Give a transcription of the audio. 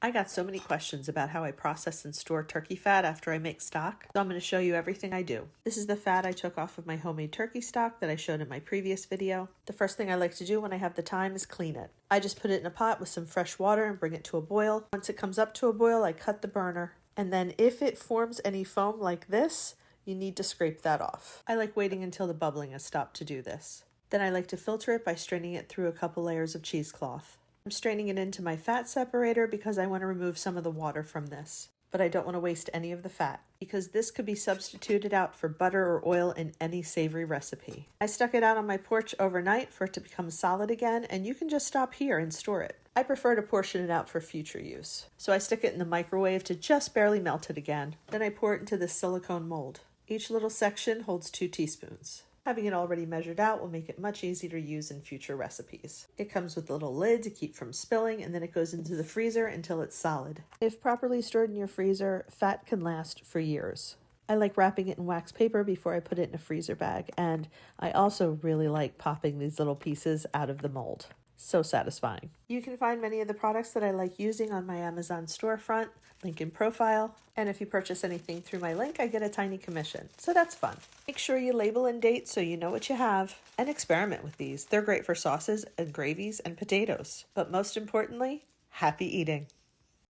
I got so many questions about how I process and store turkey fat after I make stock, so I'm going to show you everything I do. This is the fat I took off of my homemade turkey stock that I showed in my previous video. The first thing I like to do when I have the time is clean it. I just put it in a pot with some fresh water and bring it to a boil. Once it comes up to a boil, I cut the burner. And then if it forms any foam like this, you need to scrape that off. I like waiting until the bubbling has stopped to do this. Then I like to filter it by straining it through a couple layers of cheesecloth. I'm straining it into my fat separator because I want to remove some of the water from this. But I don't want to waste any of the fat, because this could be substituted out for butter or oil in any savory recipe. I stuck it out on my porch overnight for it to become solid again, and you can just stop here and store it. I prefer to portion it out for future use. So I stick it in the microwave to just barely melt it again. Then I pour it into this silicone mold. Each little section holds 2 teaspoons. Having it already measured out will make it much easier to use in future recipes. It comes with a little lid to keep from spilling, and then it goes into the freezer until it's solid. If properly stored in your freezer, fat can last for years. I like wrapping it in wax paper before I put it in a freezer bag, and I also really like popping these little pieces out of the mold. So satisfying. You can find many of the products that I like using on my Amazon storefront, link in profile, and if you purchase anything through my link, I get a tiny commission, so that's fun. Make sure you label and date so you know what you have, and experiment with these. They're great for sauces and gravies and potatoes, but most importantly, happy eating.